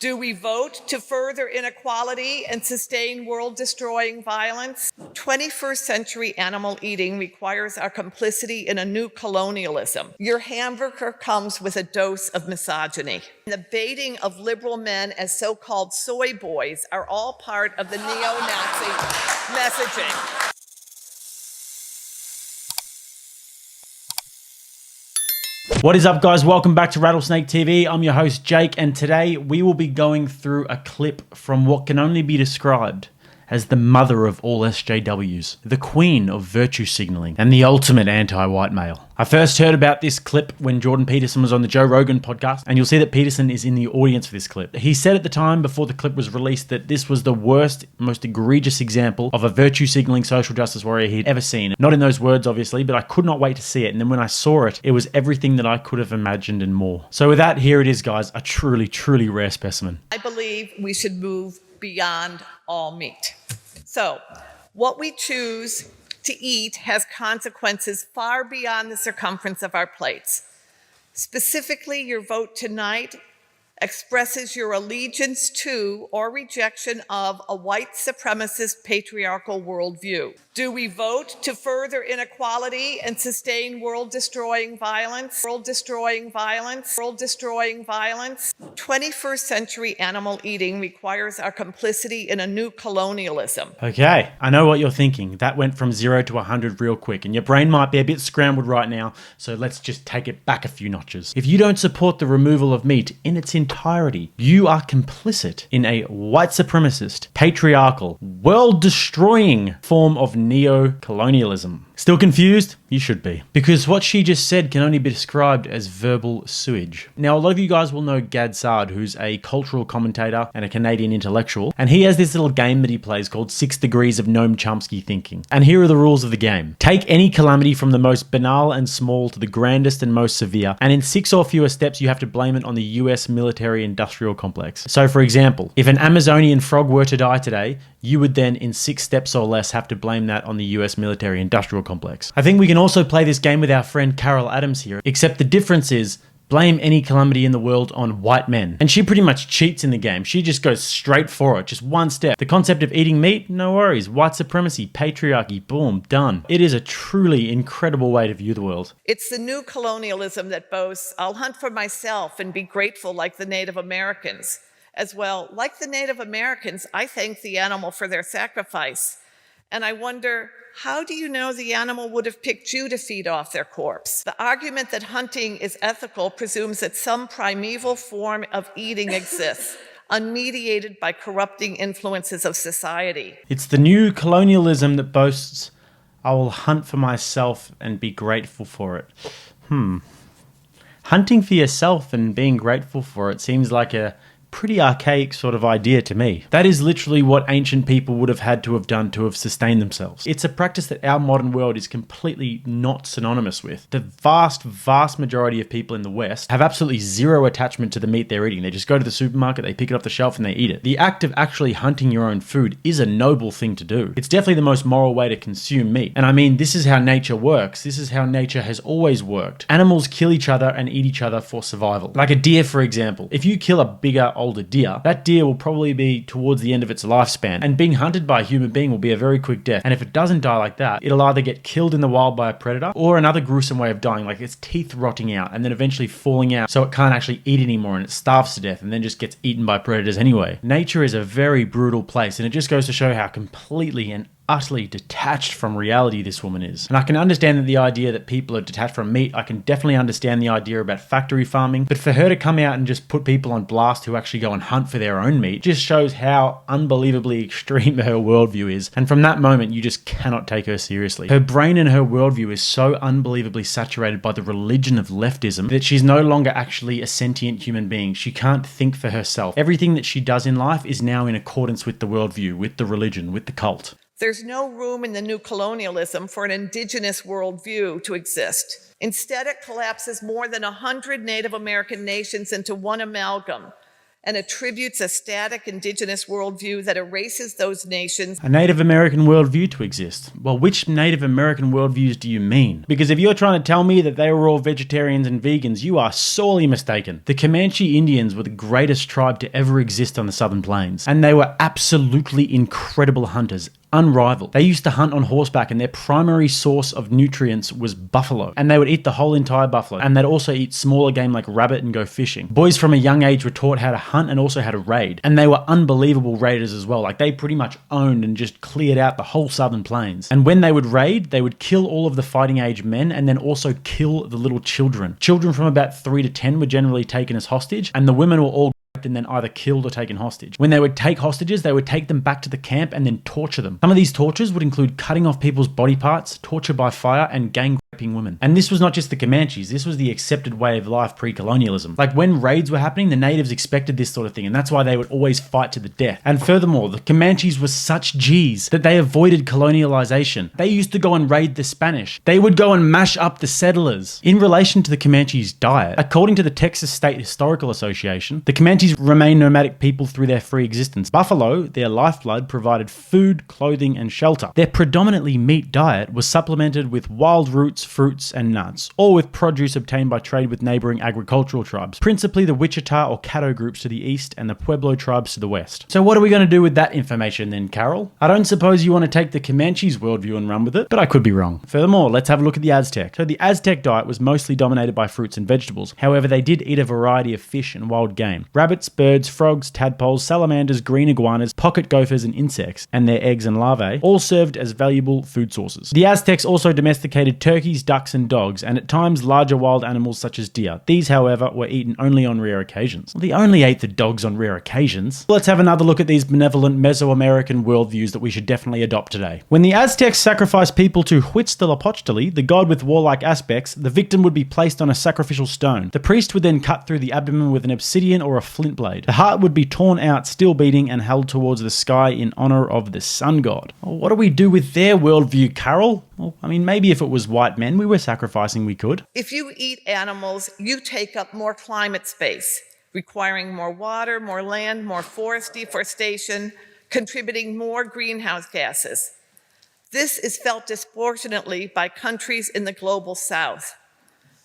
Do we vote to further inequality and sustain world-destroying violence? 21st century animal eating requires our complicity in a new colonialism. Your hamburger comes with a dose of misogyny. The baiting of liberal men as so-called soy boys are all part of the neo-Nazi messaging. What is up, guys? Welcome back to Rattlesnake TV. I'm your host, Jake, and today we will be going through a clip from what can only be described as the mother of all SJWs, the queen of virtue signaling, and the ultimate anti-white male. I first heard about this clip when Jordan Peterson was on the Joe Rogan podcast, and you'll see that Peterson is in the audience for this clip. He said at the time before the clip was released that this was the worst, most egregious example of a virtue signaling social justice warrior he'd ever seen. Not in those words, obviously, but I could not wait to see it. And then when I saw it, it was everything that I could have imagined and more. So with that, here it is, guys, a truly, truly rare specimen. I believe we should move beyond all meat. So, what we choose to eat has consequences far beyond the circumference of our plates. Specifically, your vote tonight expresses your allegiance to or rejection of a white supremacist patriarchal worldview. Do we vote to further inequality and sustain world-destroying violence? World-destroying violence? World-destroying violence? 21st century animal eating requires our complicity in a new colonialism. Okay, I know what you're thinking. That went from 0 to 100 real quick, and your brain might be a bit scrambled right now, so let's just take it back a few notches. If you don't support the removal of meat in its entirety, you are complicit in a white supremacist, patriarchal, world-destroying form of neo-colonialism. Still confused? You should be. Because what she just said can only be described as verbal sewage. Now, a lot of you guys will know Gad Saad, who's a cultural commentator and a Canadian intellectual, and he has this little game that he plays called 6 Degrees of Noam Chomsky Thinking. And here are the rules of the game. Take any calamity from the most banal and small to the grandest and most severe, and in 6 or fewer steps you have to blame it on the US military-industrial complex. So for example, if an Amazonian frog were to die today, you would then in 6 steps or less have to blame that on the US military-industrial complex. I think we can also play this game with our friend Carol Adams here, except the difference is blame any calamity in the world on white men. And she pretty much cheats in the game. She just goes straight for it, just one step. The concept of eating meat, no worries. White supremacy, patriarchy, boom, done. It is a truly incredible way to view the world. It's the new colonialism that boasts, I'll hunt for myself and be grateful like the Native Americans. As well, like the Native Americans, I thank the animal for their sacrifice. And I wonder, how do you know the animal would have picked you to feed off their corpse? The argument that hunting is ethical presumes that some primeval form of eating exists, unmediated by corrupting influences of society. It's the new colonialism that boasts, I will hunt for myself and be grateful for it. Hunting for yourself and being grateful for it seems like a pretty archaic sort of idea to me. That is literally what ancient people would have had to have done to have sustained themselves. It's a practice that our modern world is completely not synonymous with. The vast, vast majority of people in the West have absolutely zero attachment to the meat they're eating. They just go to the supermarket, they pick it off the shelf and they eat it. The act of actually hunting your own food is a noble thing to do. It's definitely the most moral way to consume meat. And I mean, this is how nature works. This is how nature has always worked. Animals kill each other and eat each other for survival. Like a deer, for example. If you kill a bigger, older deer, that deer will probably be towards the end of its lifespan, and being hunted by a human being will be a very quick death. And if it doesn't die like that, it'll either get killed in the wild by a predator or another gruesome way of dying, like its teeth rotting out and then eventually falling out so it can't actually eat anymore and it starves to death and then just gets eaten by predators anyway. Nature is a very brutal place, and it just goes to show how completely and utterly detached from reality this woman is. And I can understand that the idea that people are detached from meat. I can definitely understand the idea about factory farming, but for her to come out and just put people on blast who actually go and hunt for their own meat just shows how unbelievably extreme her worldview is. And from that moment, you just cannot take her seriously. Her brain and her worldview is so unbelievably saturated by the religion of leftism that she's no longer actually a sentient human being. She can't think for herself. Everything that she does in life is now in accordance with the worldview, with the religion, with the cult. There's no room in the new colonialism for an indigenous worldview to exist. Instead, it collapses more than 100 Native American nations into one amalgam and attributes a static indigenous worldview that erases those nations. A Native American worldview to exist? Well, which Native American worldviews do you mean? Because if you're trying to tell me that they were all vegetarians and vegans, you are sorely mistaken. The Comanche Indians were the greatest tribe to ever exist on the Southern Plains, and they were absolutely incredible hunters. Unrivaled. They used to hunt on horseback, and their primary source of nutrients was buffalo. And they would eat the whole entire buffalo. And they'd also eat smaller game like rabbit and go fishing. Boys from a young age were taught how to hunt and also how to raid. And they were unbelievable raiders as well. Like, they pretty much owned and just cleared out the whole Southern Plains. And when they would raid, they would kill all of the fighting age men and then also kill the little children. Children from about 3 to 10 were generally taken as hostage, and the women were all and then either killed or taken hostage. When they would take hostages, they would take them back to the camp and then torture them. Some of these tortures would include cutting off people's body parts, torture by fire, and gang raping women. And this was not just the Comanches, this was the accepted way of life pre-colonialism. Like, when raids were happening, the natives expected this sort of thing, and that's why they would always fight to the death. And furthermore, the Comanches were such G's that they avoided colonialization. They used to go and raid the Spanish. They would go and mash up the settlers. In relation to the Comanches' diet, according to the Texas State Historical Association, the Comanches remain nomadic people through their free existence. Buffalo, their lifeblood, provided food, clothing, and shelter. Their predominantly meat diet was supplemented with wild roots, fruits, and nuts, all with produce obtained by trade with neighboring agricultural tribes, principally the Wichita or Caddo groups to the east and the Pueblo tribes to the west. So what are we going to do with that information then, Carol? I don't suppose you want to take the Comanches worldview and run with it, but I could be wrong. Furthermore, let's have a look at the Aztec. So the Aztec diet was mostly dominated by fruits and vegetables. However, they did eat a variety of fish and wild game. Rabbits, birds, frogs, tadpoles, salamanders, green iguanas, pocket gophers, and insects, and their eggs and larvae, all served as valuable food sources. The Aztecs also domesticated turkeys, ducks, and dogs, and at times larger wild animals such as deer. These, however, were eaten only on rare occasions. Well, they only ate the dogs on rare occasions. Let's have another look at these benevolent Mesoamerican worldviews that we should definitely adopt today. When the Aztecs sacrificed people to Huitztlapochtli, the god with warlike aspects, the victim would be placed on a sacrificial stone. The priest would then cut through the abdomen with an obsidian or a flint blade. The heart would be torn out, still beating, and held towards the sky in honor of the sun god. Well, what do we do with their worldview, Carol? Well, I mean, maybe if it was white men we were sacrificing, we could. If you eat animals, you take up more climate space, requiring more water, more land, more forest deforestation, contributing more greenhouse gases. This is felt disproportionately by countries in the global south.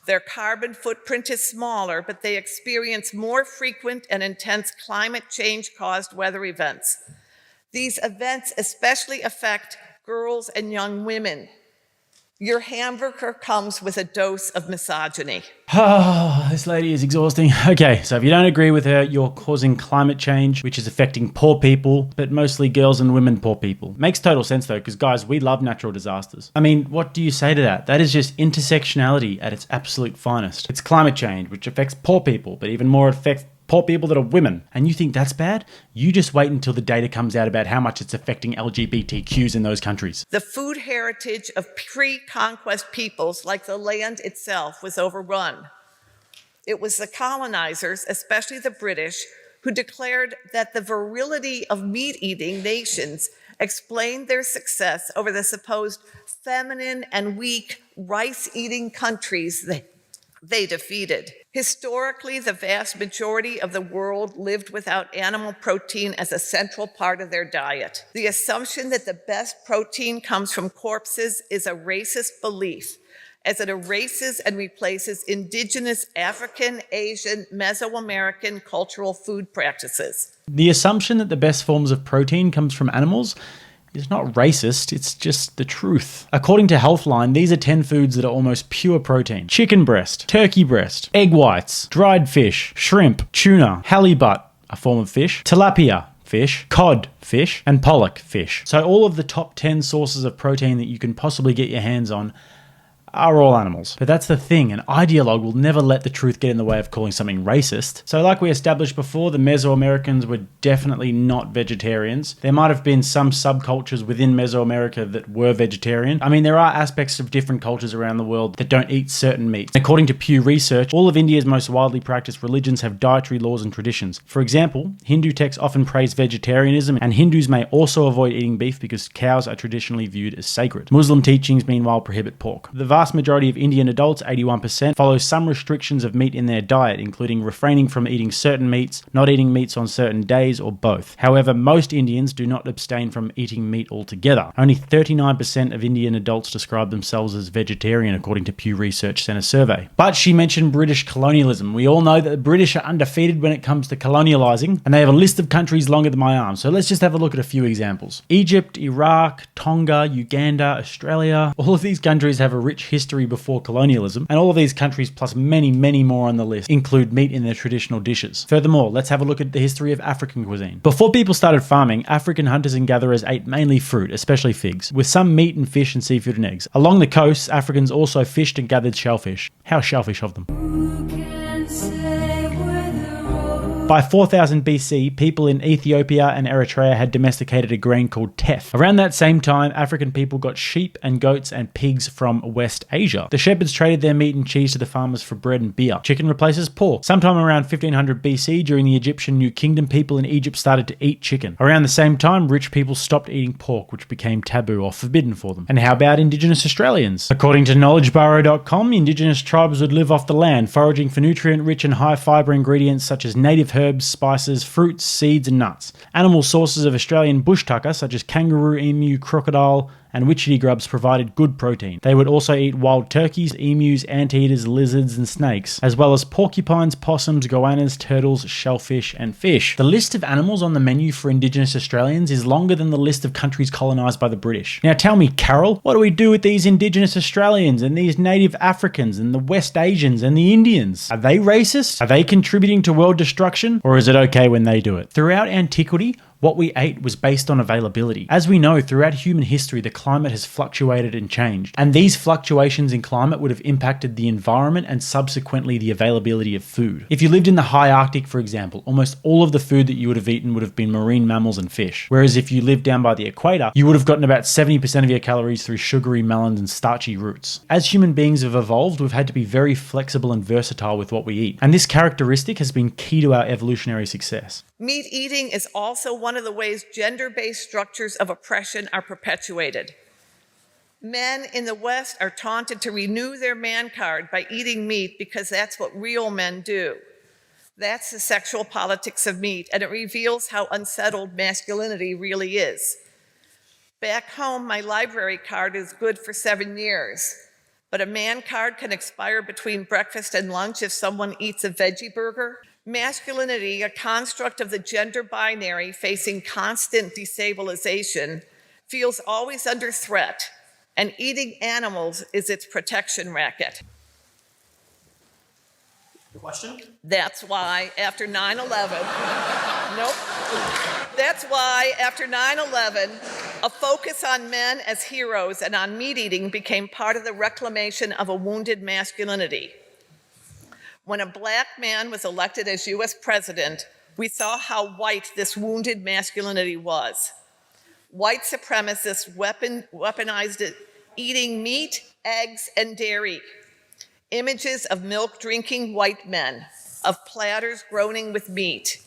Their carbon footprint is smaller, but they experience more frequent and intense climate change-caused weather events. These events especially affect girls and young women. Your hamburger comes with a dose of misogyny. Oh, this lady is exhausting. Okay, so if you don't agree with her, you're causing climate change, which is affecting poor people, but mostly girls and women poor people. Makes total sense though, because guys, we love natural disasters. I mean, what do you say to that? That is just intersectionality at its absolute finest. It's climate change, which affects poor people, but even more affects poor people that are women. And you think that's bad? You just wait until the data comes out about how much it's affecting LGBTQs in those countries. The food heritage of pre-conquest peoples, like the land itself, was overrun. It was the colonizers, especially the British, who declared that the virility of meat-eating nations explained their success over the supposed feminine and weak rice-eating countries they defeated. Historically, the vast majority of the world lived without animal protein as a central part of their diet. The assumption that the best protein comes from corpses is a racist belief, as it erases and replaces indigenous African, Asian, Mesoamerican cultural food practices. The assumption that the best forms of protein comes from animals is not racist, it's just the truth. According to Healthline, these are 10 foods that are almost pure protein. Chicken breast, turkey breast, egg whites, dried fish, shrimp, tuna, halibut, a form of fish, tilapia, fish, cod, fish, and pollock, fish. So all of the top 10 sources of protein that you can possibly get your hands on are all animals. But that's the thing, an ideologue will never let the truth get in the way of calling something racist. So like we established before, the Mesoamericans were definitely not vegetarians. There might have been some subcultures within Mesoamerica that were vegetarian. I mean, there are aspects of different cultures around the world that don't eat certain meats. According to Pew Research, all of India's most widely practiced religions have dietary laws and traditions. For example, Hindu texts often praise vegetarianism, and Hindus may also avoid eating beef because cows are traditionally viewed as sacred. Muslim teachings, meanwhile, prohibit pork. The vast vast majority of Indian adults, 81%, follow some restrictions of meat in their diet, including refraining from eating certain meats, not eating meats on certain days, or both. However, most Indians do not abstain from eating meat altogether. Only 39% of Indian adults describe themselves as vegetarian, according to Pew Research Centre survey. But she mentioned British colonialism. We all know that the British are undefeated when it comes to colonialising, and they have a list of countries longer than my arm. So let's just have a look at a few examples. Egypt, Iraq, Tonga, Uganda, Australia. All of these countries have a rich history before colonialism, and all of these countries, plus many, many more on the list, include meat in their traditional dishes. Furthermore, let's have a look at the history of African cuisine. Before people started farming, African hunters and gatherers ate mainly fruit, especially figs, with some meat and fish and seafood and eggs. Along the coasts, Africans also fished and gathered shellfish. How shellfish of them. By 4000 BC, people in Ethiopia and Eritrea had domesticated a grain called teff. Around that same time, African people got sheep and goats and pigs from West Asia. The shepherds traded their meat and cheese to the farmers for bread and beer. Chicken replaces pork. Sometime around 1500 BC, during the Egyptian New Kingdom, people in Egypt started to eat chicken. Around the same time, rich people stopped eating pork, which became taboo or forbidden for them. And how about Indigenous Australians? According to KnowledgeBurrow.com, Indigenous tribes would live off the land, foraging for nutrient-rich and high-fibre ingredients such as native herbs, spices, fruits, seeds, and nuts. Animal sources of Australian bush tucker, such as kangaroo, emu, crocodile, and witchetty grubs, provided good protein. They would also eat wild turkeys, emus, anteaters, lizards, and snakes, as well as porcupines, possums, goannas, turtles, shellfish, and fish. The list of animals on the menu for Indigenous Australians is longer than the list of countries colonised by the British. Now tell me, Carol, what do we do with these Indigenous Australians and these native Africans and the West Asians and the Indians? Are they racist? Are they contributing to world destruction? Or is it okay when they do it? Throughout antiquity, what we ate was based on availability. As we know, throughout human history, the climate has fluctuated and changed. And these fluctuations in climate would have impacted the environment and subsequently the availability of food. If you lived in the high Arctic, for example, almost all of the food that you would have eaten would have been marine mammals and fish. Whereas if you lived down by the equator, you would have gotten about 70% of your calories through sugary melons and starchy roots. As human beings have evolved, we've had to be very flexible and versatile with what we eat. And this characteristic has been key to our evolutionary success. Meat eating is also one of the ways gender-based structures of oppression are perpetuated. Men in the West are taunted to renew their man card by eating meat because that's what real men do. That's the sexual politics of meat, and it reveals how unsettled masculinity really is. Back home, my library card is good for 7 years, but a man card can expire between breakfast and lunch if someone eats a veggie burger. Masculinity, a construct of the gender binary facing constant destabilization, feels always under threat, and eating animals is its protection racket. Question? That's why after 9/11, That's why after 9/11, a focus on men as heroes and on meat eating became part of the reclamation of a wounded masculinity. When a black man was elected as US president, we saw how white this wounded masculinity was. White supremacists weaponized it, eating meat, eggs, and dairy. Images of milk-drinking white men, of platters groaning with meat,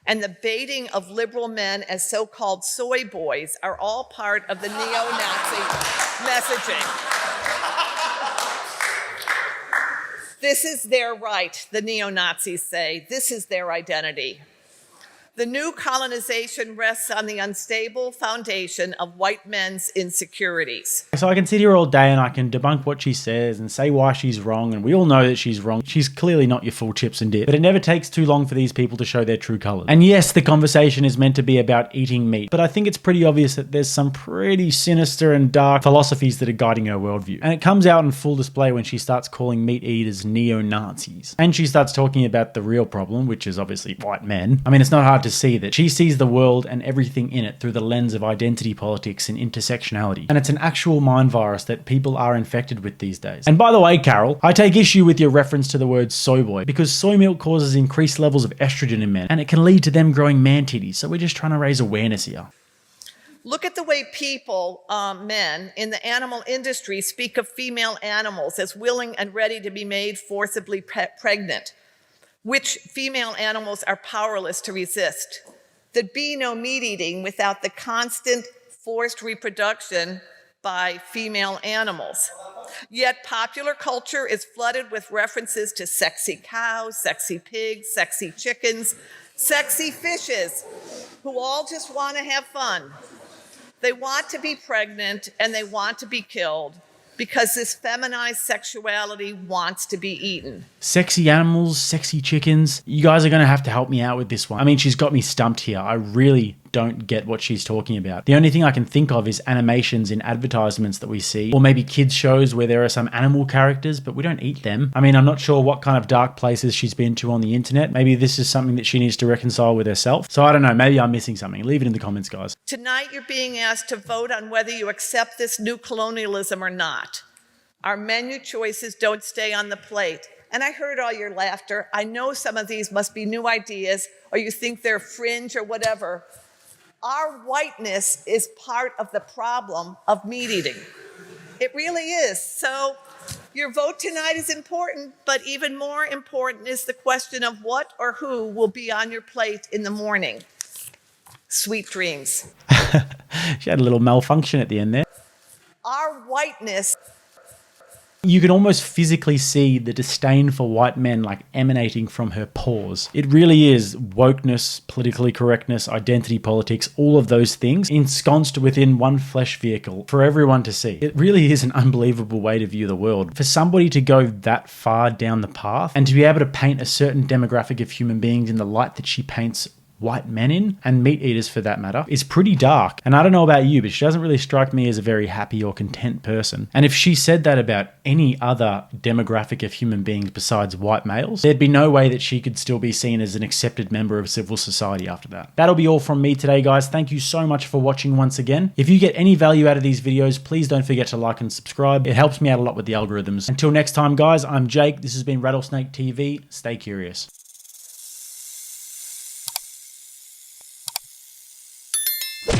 and the baiting of liberal men as so-called soy boys are all part of the neo-Nazi messaging. This is their right, the neo-Nazis say. This is their identity. The new colonization rests on the unstable foundation of white men's insecurities. So I can sit here all day and I can debunk what she says and say why she's wrong, and we all know that she's wrong. She's clearly not your full chips and dip, but it never takes too long for these people to show their true colors. And yes, the conversation is meant to be about eating meat, but I think it's pretty obvious that there's some pretty sinister and dark philosophies that are guiding her worldview. And it comes out in full display when she starts calling meat eaters neo-Nazis. And she starts talking about the real problem, which is obviously white men. I mean, it's not hard to see that she sees the world and everything in it through the lens of identity politics and intersectionality. And it's an actual mind virus that people are infected with these days. And by the way, Carol, I take issue with your reference to the word soy boy, because soy milk causes increased levels of estrogen in men, and it can lead to them growing man titties. So we're just trying to raise awareness here. Look at the way people, men, in the animal industry speak of female animals as willing and ready to be made forcibly pregnant, which female animals are powerless to resist. There'd be no meat eating without the constant forced reproduction by female animals. Yet popular culture is flooded with references to sexy cows, sexy pigs, sexy chickens, sexy fishes, who all just want to have fun. They want to be pregnant and they want to be killed because this feminized sexuality wants to be eaten. Sexy animals, sexy chickens. You guys are going to have to help me out with this one. I mean, she's got me stumped here. I really don't get what she's talking about. The only thing I can think of is animations in advertisements that we see, or maybe kids shows where there are some animal characters, but we don't eat them. I mean, I'm not sure what kind of dark places she's been to on the internet. Maybe this is something that she needs to reconcile with herself. So I don't know, maybe I'm missing something. Leave it in the comments, guys. Tonight, you're being asked to vote on whether you accept this new colonialism or not. Our menu choices don't stay on the plate. And I heard all your laughter. I know some of these must be new ideas, or you think they're fringe or whatever. Our whiteness is part of the problem of meat eating. It really is. So your vote tonight is important, but even more important is the question of what or who will be on your plate in the morning. Sweet dreams. She had a little malfunction at the end there. Our whiteness. You can almost physically see the disdain for white men like emanating from her pores. It really is wokeness, politically correctness, identity politics, all of those things ensconced within one flesh vehicle for everyone to see. It really is an unbelievable way to view the world. For somebody to go that far down the path and to be able to paint a certain demographic of human beings in the light that she paints white men in, and meat eaters for that matter, is pretty dark. And I don't know about you, but she doesn't really strike me as a very happy or content person. And if she said that about any other demographic of human beings besides white males, there'd be no way that she could still be seen as an accepted member of civil society after that. That'll be all from me today, guys. Thank you so much for watching once again. If you get any value out of these videos, please don't forget to like and subscribe. It helps me out a lot with the algorithms. Until next time, guys, I'm Jake. This has been Rattlesnake TV. Stay curious.